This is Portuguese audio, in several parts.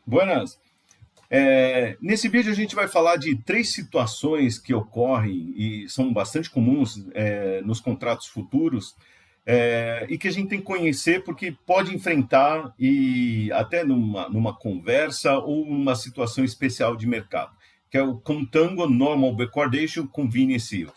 Buenas. Nesse vídeo a gente vai falar de três situações que ocorrem e são bastante comuns nos contratos futuros e que a gente tem que conhecer porque pode enfrentar e até numa conversa ou numa situação especial de mercado, que é o Contango Normal Backwardation Convenience Yield.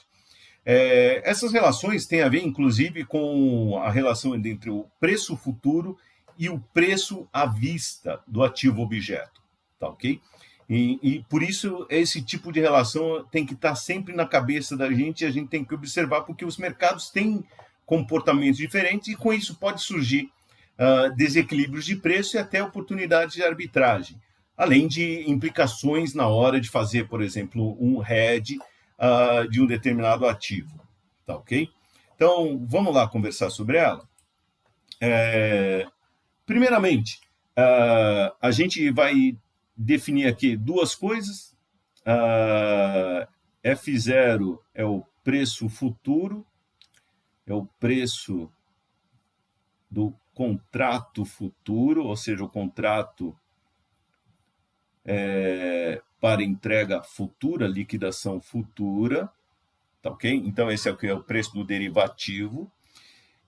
Essas relações têm a ver, inclusive, com a relação entre o preço futuro e o preço à vista do ativo objeto, tá ok? E por isso esse tipo de relação tem que estar sempre na cabeça da gente e a gente tem que observar porque os mercados têm comportamentos diferentes e com isso pode surgir desequilíbrios de preço e até oportunidades de arbitragem, além de implicações na hora de fazer, por exemplo, um hedge de um determinado ativo, tá ok? Então, vamos lá conversar sobre ela? Primeiramente, a gente vai definir aqui duas coisas. F0 é o preço futuro, é o preço do contrato futuro, ou seja, o contrato para entrega futura, liquidação futura, tá ok? Então, esse aqui é o preço do derivativo.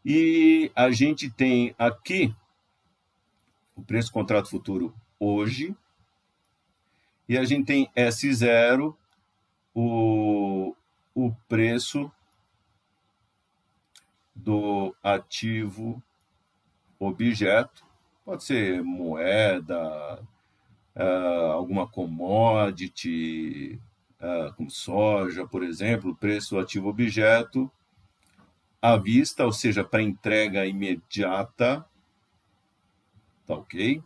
E a gente tem aqui o preço do contrato futuro hoje, e a gente tem S0, o preço do ativo objeto, pode ser moeda, alguma commodity, como soja, por exemplo, o preço do ativo objeto à vista, ou seja, para entrega imediata, tá ok?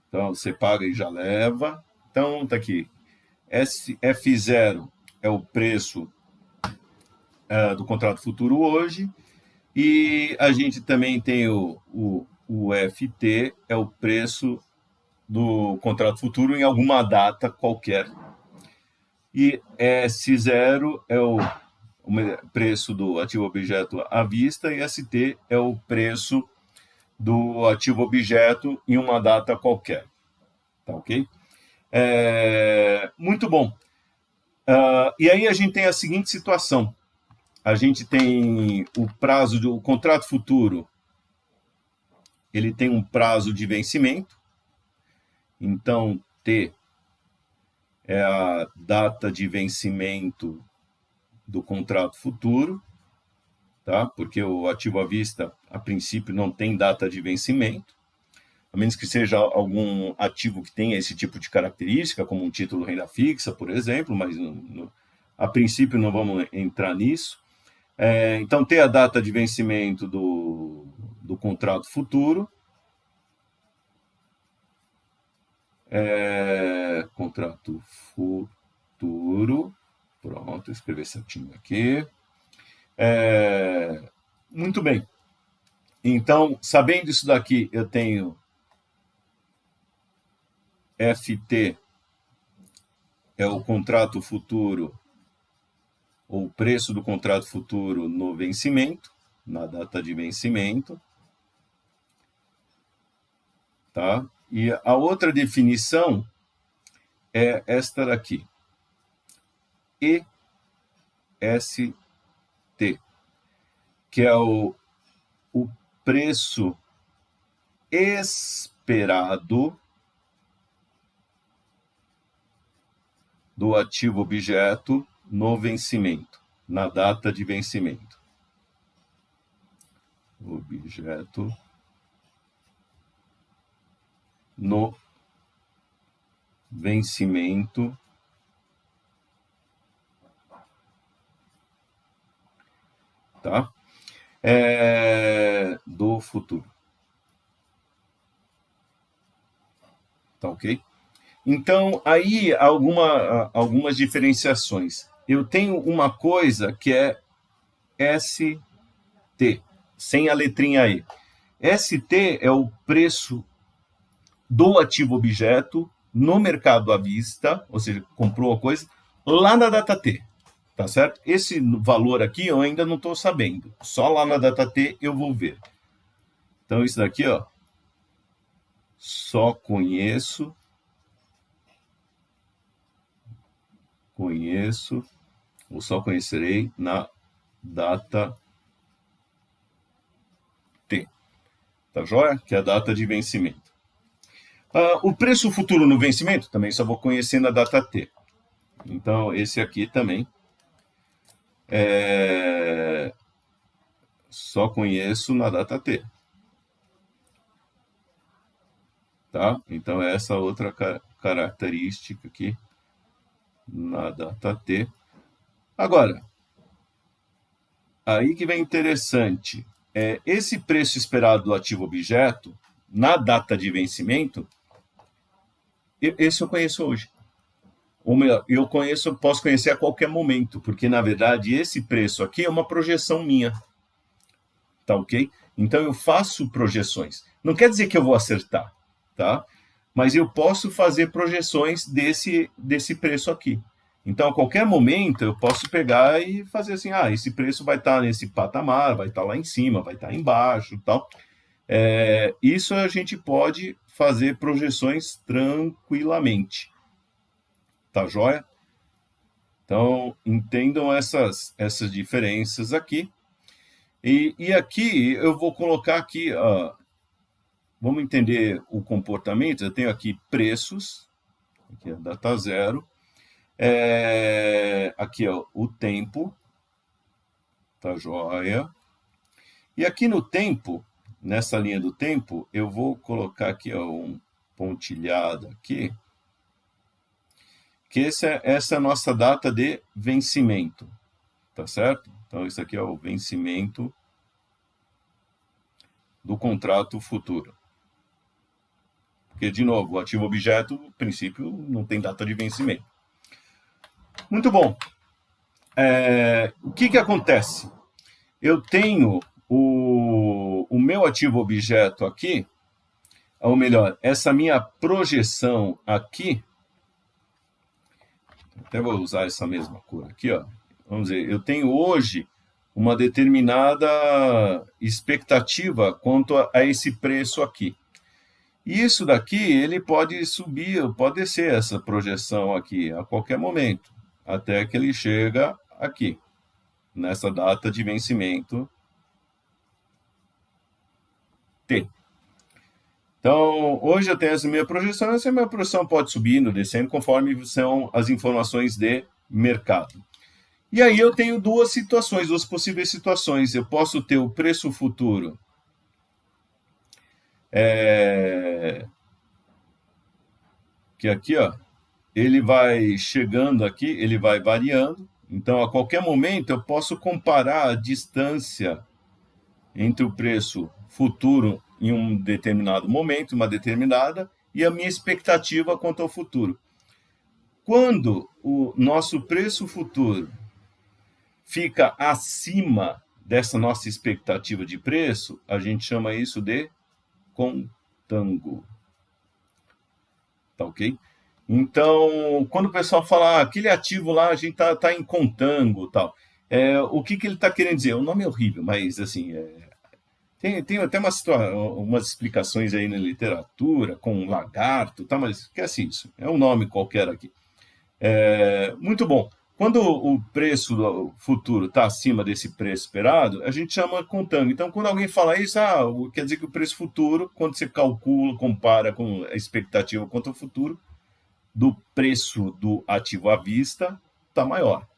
Então, você paga e já leva. Então, tá aqui. F0 é o preço do contrato futuro hoje. E a gente também tem o FT, é o preço do contrato futuro em alguma data qualquer. E S0 é o preço do ativo objeto à vista e ST é o preço do ativo objeto em uma data qualquer. Tá ok? Muito bom. E aí a gente tem a seguinte situação. A gente tem o prazo do contrato futuro, ele tem um prazo de vencimento. Então, T é a data de vencimento do contrato futuro, tá? Porque o ativo à vista, a princípio, não tem data de vencimento, a menos que seja algum ativo que tenha esse tipo de característica, como um título renda fixa, por exemplo, mas a princípio não vamos entrar nisso. Então, tem a data de vencimento do contrato futuro. Contrato futuro. Pronto, escrever certinho aqui. Muito bem. Então, sabendo isso daqui, eu tenho FT, é o contrato futuro, ou o preço do contrato futuro no vencimento, na data de vencimento. Tá? E a outra definição é esta daqui. EST, que é o preço esperado do ativo objeto no vencimento, na data de vencimento. Objeto no vencimento tá? Do futuro. Tá ok? Então, aí algumas diferenciações. Eu tenho uma coisa que é ST, sem a letrinha E. ST é o preço do ativo objeto no mercado à vista, ou seja, comprou a coisa, lá na data T. Tá certo? Esse valor aqui eu ainda não estou sabendo. Só lá na data T eu vou ver. Então, isso daqui, ó, só conheço, ou só conhecerei na data T. Tá joia? Que é a data de vencimento. O preço futuro no vencimento também só vou conhecer na data T. Então, esse aqui também só conheço na data T. Tá? Então, essa outra característica aqui na data T. Agora, aí que vem interessante. Esse preço esperado do ativo objeto, na data de vencimento, esse eu conheço hoje. Ou melhor, posso conhecer a qualquer momento, porque, na verdade, esse preço aqui é uma projeção minha. Tá ok? Então, eu faço projeções. Não quer dizer que eu vou acertar, tá? Mas eu posso fazer projeções desse preço aqui. Então, a qualquer momento, eu posso pegar e fazer assim, esse preço vai estar nesse patamar, vai estar lá em cima, vai estar embaixo, tal. Isso a gente pode fazer projeções tranquilamente. Tá joia? Então, entendam essas diferenças aqui. E aqui, eu vou colocar aqui, vamos entender o comportamento. Eu tenho aqui preços, aqui é a data zero. Aqui, o tempo, tá joia? E aqui no tempo, nessa linha do tempo, eu vou colocar aqui um pontilhado aqui, que essa é a nossa data de vencimento, tá certo? Então, isso aqui é o vencimento do contrato futuro. Porque, de novo, o ativo objeto, no princípio, não tem data de vencimento. Muito bom. O que acontece? Eu tenho o meu ativo objeto aqui, ou melhor, essa minha projeção aqui, até vou usar essa mesma cor aqui, ó. Vamos dizer, eu tenho hoje uma determinada expectativa quanto a esse preço aqui. E isso daqui, ele pode subir, pode descer essa projeção aqui a qualquer momento, até que ele chega aqui, nessa data de vencimento T. Então, hoje eu tenho essa minha projeção, essa minha projeção pode subindo, descendo, conforme são as informações de mercado. E aí eu tenho duas possíveis situações. Eu posso ter o preço futuro que aqui, ó, ele vai chegando aqui, ele vai variando. Então, a qualquer momento, eu posso comparar a distância entre o preço futuro em um determinado momento, uma determinada, e a minha expectativa quanto ao futuro. Quando o nosso preço futuro fica acima dessa nossa expectativa de preço, a gente chama isso de contango. Tá ok? Então, quando o pessoal fala aquele ativo lá, a gente tá em contango, tal. O que ele está querendo dizer? O nome é horrível, mas assim, tem até umas explicações aí na literatura, com lagarto, tá? Mas esquece isso. É um nome qualquer aqui. Muito bom. Quando o preço do futuro está acima desse preço esperado, a gente chama contango. Então, quando alguém fala isso, quer dizer que o preço futuro, quando você calcula, compara com a expectativa quanto ao futuro, do preço do ativo à vista, está maior.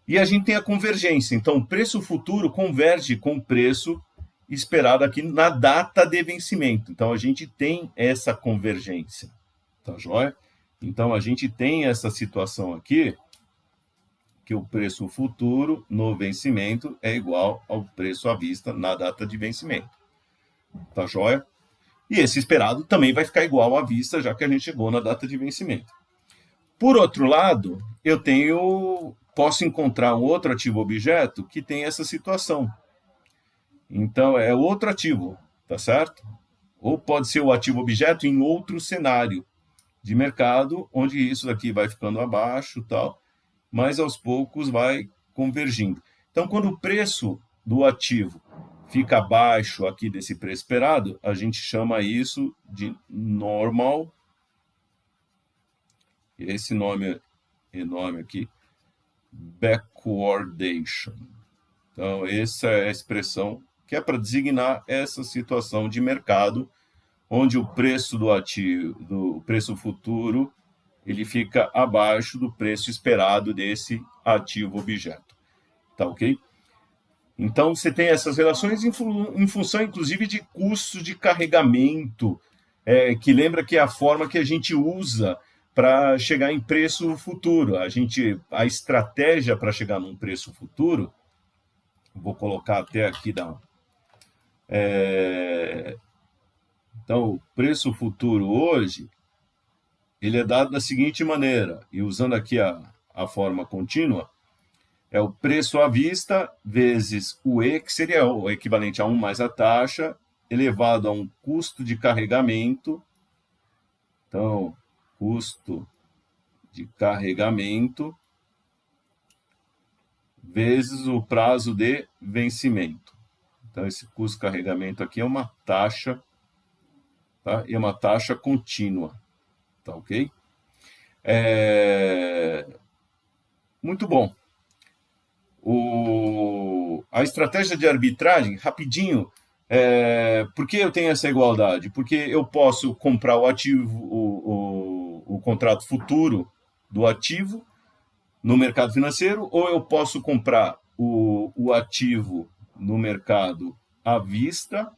E a gente tem a convergência. Então, o preço futuro converge com o preço esperado aqui na data de vencimento. Então, a gente tem essa convergência. Tá joia? Então, a gente tem essa situação aqui, que o preço futuro no vencimento é igual ao preço à vista na data de vencimento. Tá joia? E esse esperado também vai ficar igual à vista, já que a gente chegou na data de vencimento. Por outro lado, posso encontrar um outro ativo objeto que tem essa situação. Então, é outro ativo, tá certo? Ou pode ser o ativo objeto em outro cenário de mercado, onde isso daqui vai ficando abaixo, tal, mas aos poucos vai convergindo. Então, quando o preço do ativo fica abaixo aqui desse preço esperado, a gente chama isso de normal. Esse nome enorme aqui, backwardation. Então, essa é a expressão que é para designar essa situação de mercado, onde o preço do ativo, do preço futuro, ele fica abaixo do preço esperado desse ativo objeto. Tá ok? Então, você tem essas relações em função, inclusive, de custos de carregamento, que lembra que é a forma que a gente usa para chegar em preço futuro. A estratégia para chegar num preço futuro, vou colocar até aqui, então, o preço futuro hoje, ele é dado da seguinte maneira, e usando aqui a forma contínua, é o preço à vista vezes o E, que seria o equivalente a 1 mais a taxa, elevado a um custo de carregamento. Então, custo de carregamento vezes o prazo de vencimento. Então, esse custo de carregamento aqui é uma taxa, tá? E é uma taxa contínua, tá ok? Muito bom. A estratégia de arbitragem, rapidinho, por que eu tenho essa igualdade? Porque eu posso comprar o ativo, o contrato futuro do ativo no mercado financeiro, ou eu posso comprar o ativo no mercado à vista,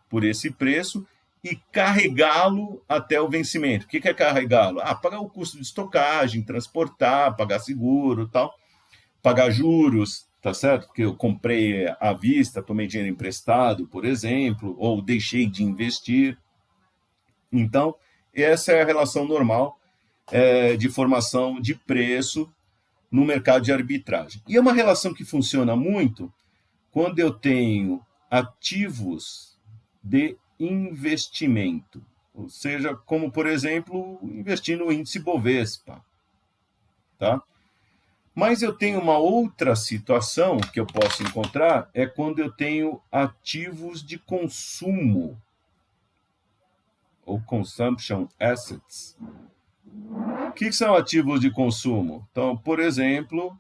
por esse preço, e carregá-lo até o vencimento. O que é carregá-lo? Pagar o custo de estocagem, transportar, pagar seguro, tal, pagar juros, tá certo? Porque eu comprei à vista, tomei dinheiro emprestado, por exemplo, ou deixei de investir. Então, essa é a relação normal de formação de preço no mercado de arbitragem. E é uma relação que funciona muito quando eu tenho ativos de investimento, ou seja, como, por exemplo, investir no índice Bovespa, tá? Mas eu tenho uma outra situação que eu posso encontrar, é quando eu tenho ativos de consumo, ou consumption assets. O que são ativos de consumo? Então, por exemplo,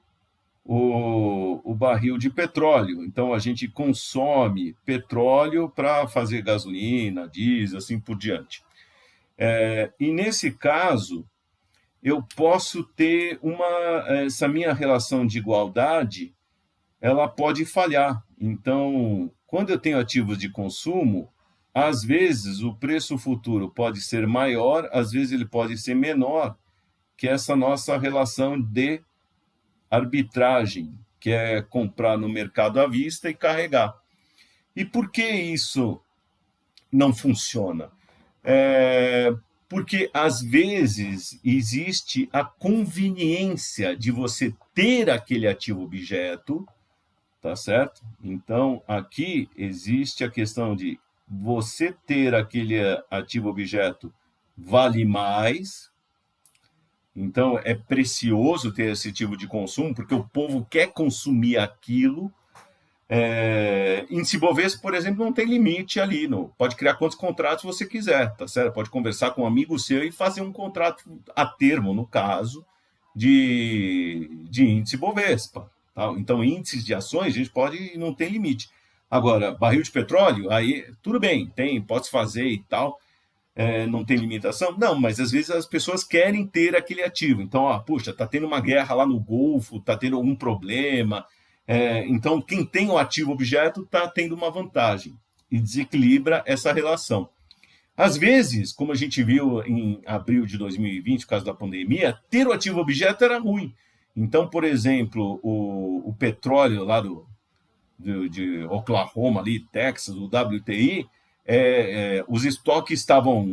o barril de petróleo. Então, a gente consome petróleo para fazer gasolina, diesel, assim por diante. E nesse caso, eu posso ter essa minha relação de igualdade, ela pode falhar. Então, quando eu tenho ativos de consumo, às vezes o preço futuro pode ser maior, às vezes ele pode ser menor que essa nossa relação de arbitragem, que é comprar no mercado à vista e carregar. E por que isso não funciona? Porque, às vezes, existe a conveniência de você ter aquele ativo objeto, tá certo? Então, aqui existe a questão de você ter aquele ativo objeto vale mais. Então, é precioso ter esse tipo de consumo, porque o povo quer consumir aquilo. Índice Bovespa, por exemplo, não tem limite ali. Pode criar quantos contratos você quiser, tá certo? Pode conversar com um amigo seu e fazer um contrato a termo, no caso, de índice Bovespa. Tá? Então, índices de ações, a gente pode não tem limite. Agora, barril de petróleo, aí tudo bem, pode fazer e tal. Não tem limitação? Não, mas às vezes as pessoas querem ter aquele ativo. Então, puxa, está tendo uma guerra lá no Golfo, está tendo algum problema. Então, quem tem o ativo objeto está tendo uma vantagem e desequilibra essa relação. Às vezes, como a gente viu em abril de 2020, por causa da pandemia, ter o ativo objeto era ruim. Então, por exemplo, o petróleo lá de Oklahoma, ali, Texas, o WTI, os estoques estavam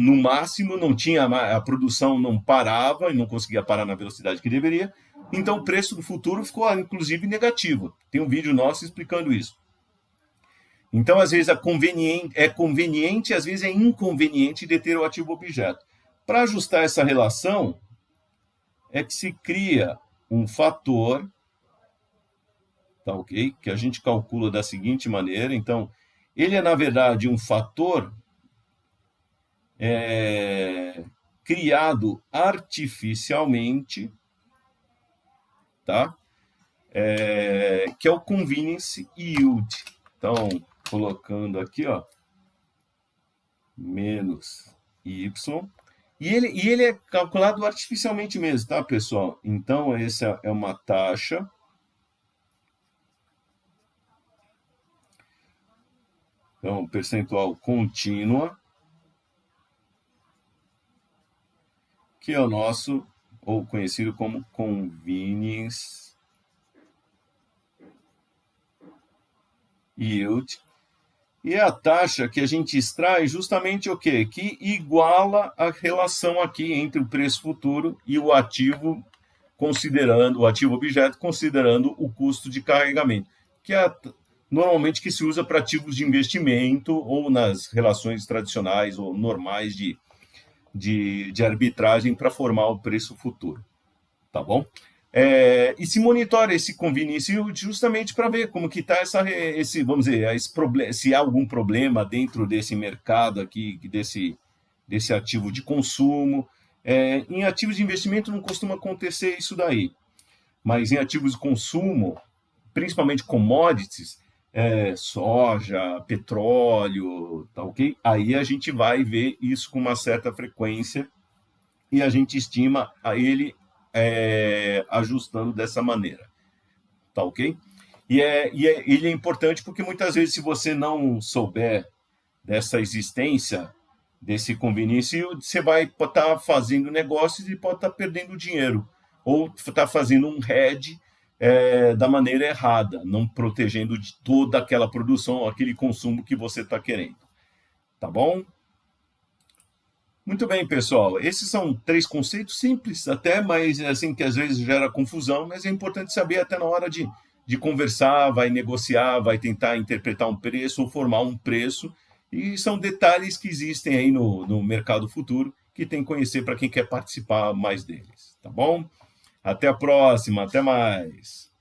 no máximo, não tinha, a produção não parava e não conseguia parar na velocidade que deveria, então o preço do futuro ficou, inclusive, negativo. Tem um vídeo nosso explicando isso. Então, às vezes, é conveniente, às vezes é inconveniente de ter o ativo objeto. Para ajustar essa relação, é que se cria um fator tá ok? Que a gente calcula da seguinte maneira. Então, ele é, na verdade, um fator criado artificialmente, tá? Que é o convenience yield. Então, colocando aqui, ó, menos y. E ele é calculado artificialmente mesmo, tá, pessoal? Então, essa é uma taxa percentual contínua, que é o nosso, ou conhecido como convenience yield. E é a taxa que a gente extrai justamente o quê? Que iguala a relação aqui entre o preço futuro e o ativo, considerando o ativo objeto, considerando o custo de carregamento, que é normalmente que se usa para ativos de investimento ou nas relações tradicionais ou normais de arbitragem para formar o preço futuro. Tá bom? E se monitora esse convenience justamente para ver como que está vamos dizer, se há algum problema dentro desse mercado aqui, desse ativo de consumo. Em ativos de investimento não costuma acontecer isso daí, mas em ativos de consumo, principalmente commodities, soja, petróleo, tá ok? Aí a gente vai ver isso com uma certa frequência e a gente estima a ele ajustando dessa maneira, tá ok? Ele é importante porque muitas vezes, se você não souber dessa existência, desse convenience, você vai estar fazendo negócios e pode estar perdendo dinheiro, ou estar fazendo um hedge da maneira errada, não protegendo de toda aquela produção, aquele consumo que você está querendo, tá bom? Muito bem, pessoal. Esses são 3 conceitos simples até, mas assim que às vezes gera confusão, mas é importante saber até na hora de conversar, vai negociar, vai tentar interpretar um preço ou formar um preço. E são detalhes que existem aí no mercado futuro que tem que conhecer para quem quer participar mais deles, tá bom? Até a próxima, até mais.